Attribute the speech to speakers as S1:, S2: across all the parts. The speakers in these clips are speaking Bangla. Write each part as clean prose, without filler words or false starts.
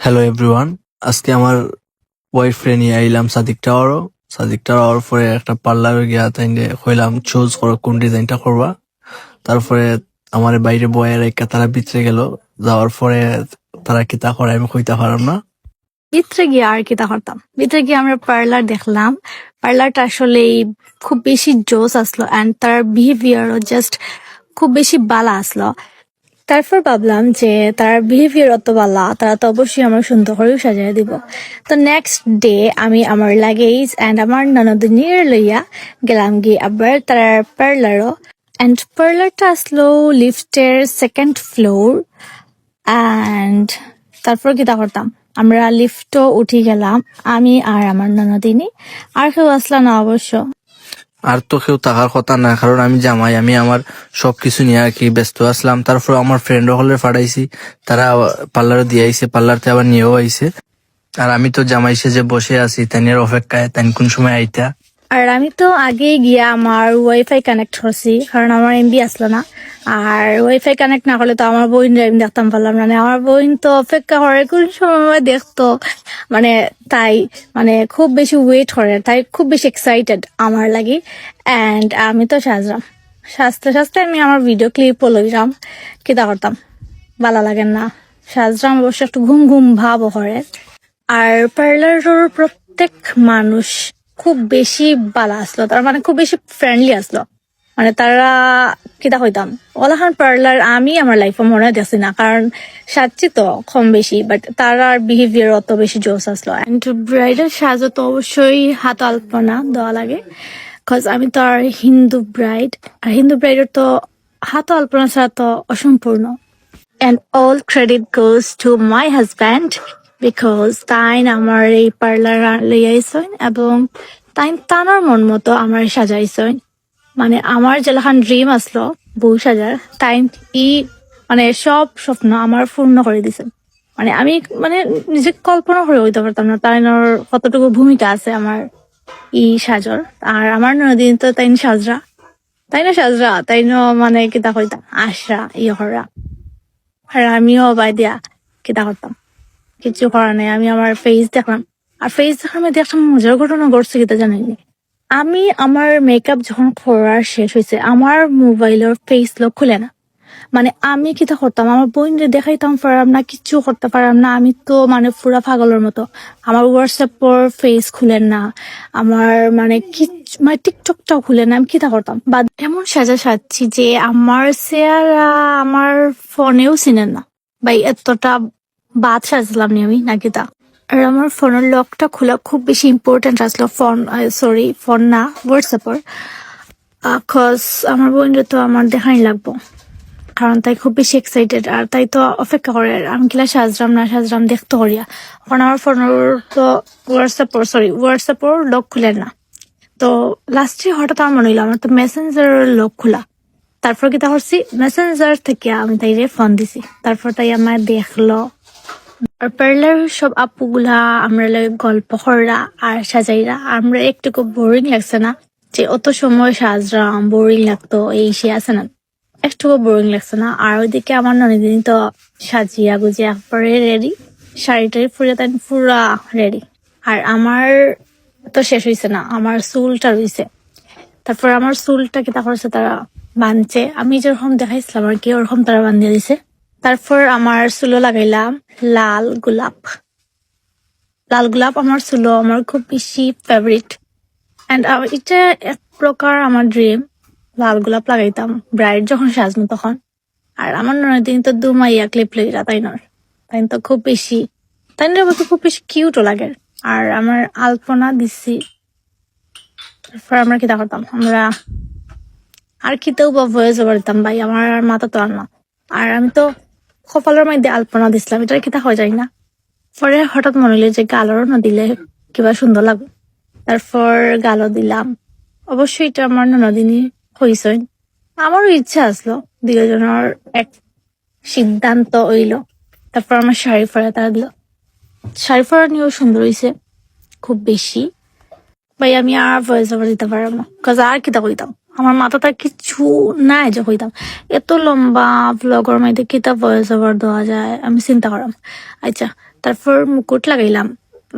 S1: হ্যালো এভরিওয়ান, আজকে আমার বয়ফ্রেন্ড নিয়ে আইলাম সাদিক টাওয়ারও পরে একটা পার্লার গিয়া তাই হইলাম চুজ করো কোন ডিজাইনটা করবা। তারপরে আমার বাইরে বয়ের একটা তারা ভিতরে গেল, যাওয়ার পরে তারা কিতা করে আমি কইতে পারলাম না।
S2: ভিতরে গিয়ে আর কি তা করতাম, ভিতরে গিয়ে আমরা পার্লার দেখলাম। পার্লারটা আসলে খুব বেশি জোস আসলো অ্যান্ড তার বিহেভিয়ারও জাস্ট খুব বেশি বালা আসলো। তারপর ভাবলাম যে তার বিহেভিয়ার অত বালা, তারা তো অবশ্যই আমার সুন্দর করেও সাজিয়ে দিব। তো নেক্সট ডে আমি আমার লাগেজ অ্যান্ড আমার ননদিনীর লইয়া গেলাম গিয়ে আবার তার পার্লারও। অ্যান্ড পার্লারটা আসলো লিফটের সেকেন্ড ফ্লোর। অ্যান্ড তারপর কি তা করতাম, আমরা লিফটও উঠে গেলাম, আমি আর আমার ননদিনী। আর কেউ আসলো না অবশ্য।
S1: আর তো কেউ থাকার কথা না, কারণ আমি জামাই, আমি আমার সবকিছু নিয়ে আর কি ব্যস্ত আসলাম। তারপর আমার ফ্রেন্ড হলে ফাটাইছি, তারা পার্লারে দিয়ে আইছে, পার্লারতে আবার নিয়েও আইছে। আর আমি তো জামাই সেজে বসে আছি তাইনের অপেক্ষায়, তাই কোন সময় আইতা।
S2: আর আমি তো আগে গিয়া আমার ওয়াইফাই কানেক্ট করছি, কারণ আমার এমবি আসলো না। আর ওয়াইফাই কানেক্ট না করলে তো আমার বোন আমি দেখতাম পারলাম না। আমার বোন তো অপেক্ষা করে কোন সময় দেখতো, মানে তাই মানে খুব বেশি ওয়েট করে, তাই খুব বেশি এক্সাইটেড আমার লাগি। অ্যান্ড আমি তো সাজতে সাজতে আমি আমার ভিডিও ক্লিপও লইলাম। কিতা করতাম, ভালো লাগেন না সাজরাম, অবশ্য একটু ঘুম ঘুম ভাবও করে। আর পার্লারের প্রত্যেক মানুষ খুব বেশি ভালো আসলো, তার মানে খুব বেশি ফ্রেন্ডলি আসলো। মানে তারা কিতা হইতাম ওলাহান পার্লার আমি আমার লাইফে মনে দেখছি না, কারণ সাজছি তো কম বেশি, বাট তারার বিহেভিয়ার অত বেশি জোস আসলো। অ্যান্ড ব্রাইডাল সাজও তো অবশ্যই হাত আলপনা দেওয়া লাগে, কজ আমি তো আর হিন্দু ব্রাইড, আর হিন্দু ব্রাইডের তো হাত আলপনা ছাড়া তো অসম্পূর্ণ। And all credit goes to my husband because তাই আমার এই পার্লার লইয়াইছেন এবং তাই তানার মন মতো আমার সাজাইছেন। মানে আমার যেলাখান ড্রিম আসলো বউ সাজার, তাই ই মানে সব স্বপ্ন আমার পূর্ণ করে দিছেন। মানে আমি মানে নিজে কল্পনা করে হইতে পারতাম না তাইনোর কতটুকু ভূমিকা আছে আমার ই সাজর। আর আমার নদী তো তাইনো মানে কিতা কইতাম আশরা হরা। আর আমিও বাই দিয়া কিতা করতাম, কিছু করার নেই। আমি আমার ফেস দেখলাম, আর ফেস দেখার মধ্যে একটা মজার ঘটনা ঘটছে কিতা জানেননি। আমি আমার মেকআপ যখন করার শেষ হয়েছে, আমার মোবাইলের ফেস লক খুলে না। মানে আমি কিতা করতাম, আমার বোনরে দেখাইতাম পারাম না, কিচ্ছু করতে পারাম না। আমি তো মানে পুরা পাগলের মতো। আমার হোয়াটসঅ্যাপর ফেস খুলে না, আমার মানে মানে টিকটকটাও খুলে না। আমি কিতা করতাম, বা এমন সাজছি যে আমার চেহারা আমার ফোনেও চিনেন না। ভাই এতটা বাদ সাজলাম নি আমি নাকি তা। আর আমার ফোনের লকটা খোলা খুব বেশি ইম্পর্টেন্ট আসলো, ফোন না হোয়াটসঅ্যাপর। কজ আমার বোনরে তো আমার দেখাই লাগবো, কারণ তাই খুব বেশি এক্সাইটেড। আর তাই তো অপেক্ষা করে আমি কিলা সাজরাম দেখতে করিয়া, কারণ আমার ফোনের তো হোয়াটসঅ্যাপর লক খুলে না। তো লাস্টে হঠাৎ আমার মনে হইলো আমার তো মেসেঞ্জার লক খোলা। তারপর কি তা করছি, মেসেঞ্জার থেকে আমি তাইরে ফোন দিছি। তারপর তাই আমার দেখলো। আর পার্লার সব আপুগুলা আমরা গল্প কররা আর সাজাইরা, আমরা একটুকু বোরিং লাগছে না যে অত সময় সাজরাম, বোরিং লাগতো এই সে আছে না, একটুকু বোরিং লাগছে না। আর ওইদিকে আমার ননিদিনী তো সাজিয়া গুজিয়া একবারে রেডি, শাড়িটারি পুরা রেডি। আর আমার তো শেষ হয়েছে না, আমার চুলটা রয়েছে। তারপর আমার চুলটা কি তা করছে তারা বাঁধছে, আমি যেরকম দেখাইছিলাম আর কি ওরকম তারা বাঁধিয়ে দিছে। তারপর আমার চুলো লাগাইলাম লাল গোলাপ আমার চুলো আমার খুব বেশি ফেভারিট। অ্যান্ড এটা এক প্রকার আমার ড্রিম, লাল গোলাপ লাগাইতাম ব্রাইড যখন সাজনো তখন। আর আমার ননদিন তো দুমাইয়া ক্লিপ লইরা তাই তো খুব বেশি খুব বেশি কিউটও লাগে। আর আমার আলপনা দিছি। তারপর আমরা কিতা করতাম, আমরা আর খিতেও বা ভয়েস ওভার দিতাম ভাই, আমার আর মাথা তো আর না। আর আমি তো কপালের মধ্যে আলপনা দিছিলাম, এটা কিতা হয়ে যায় না। পরে হঠাৎ মনে হইলো যে গালরও না দিলে কিবা সুন্দর লাগবে, তারপর গালও দিলাম। অবশ্যই এটা আমার ননদিনী হইছে, আমারও ইচ্ছা আসলো, দুজনের এক সিদ্ধান্ত হইলো। তারপর আমার শাড়ি পরা তারা দিল, শাড়ি পরা নিয়েও সুন্দর হয়েছে খুব বেশি। ভাই আমি আর ভয়েস ওভার দিতে পারলাম না, কাজ আর কিতা কইতাম, আমার মাথাটা কিছু নাই যে কইতাম। এত লম্বা ব্লগের মধ্যে কিতা ভয়েস ওভার দেওয়া যায় আমি চিন্তা করাম। আচ্ছা তারপর মুকুট লাগাইলাম,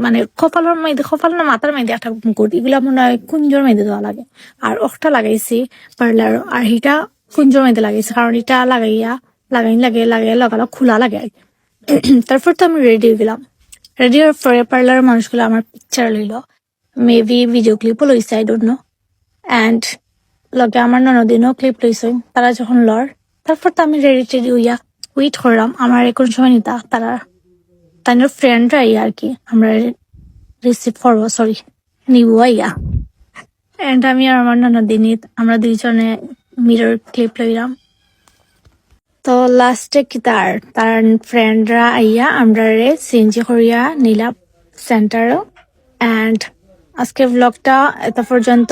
S2: মানে কপালের মধ্যে, কপাল না মাথার মধ্যে একটা মুকুট, এগুলা মনে হয় কুঞ্জর মধ্যে দেওয়া লাগে। আর একটা লাগাইছি পার্লার, আর এটা কুঞ্জর মধ্যে লাগাইছি, কারণ এটা লাগাইয়া খোলা লাগে আর কি। তারপর তো আমি রেডি হয়ে গেলাম। রেডি হওয়ার পরে পার্লার মানুষগুলো আমার পিকচার লইল, মেবি ভিডিও ক্লিপও লইছে, আই ডোন্ট নো। অ্যান্ড লগে আমার ননদিনও ক্লিপ লইছে। তারা যখন লড়, তারপর তো আমি রেডি টেডি হইয়া ওয়েট করলাম আমার এখন সময় নিতা তারা তাদের ফ্রেন্ডরা আর কি আমরা রিসিভ করবো, সরি নিবো আইয়া। অ্যান্ড আমি আর আমার ননদিনী আমরা দুইজনে মিরর ক্লিপ লইলাম। তো লাস্টে কি তার ফ্রেন্ডরা আইয়া আমরা সিএনজি করিয়া নিলাম সেন্টারও। অ্যান্ড আজকে ব্লগটা এত পর্যন্ত।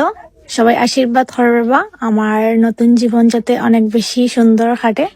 S2: সবাই আশীর্বাদ করবা আমার নতুন জীবন যাতে অনেক বেশি সুন্দর কাটে।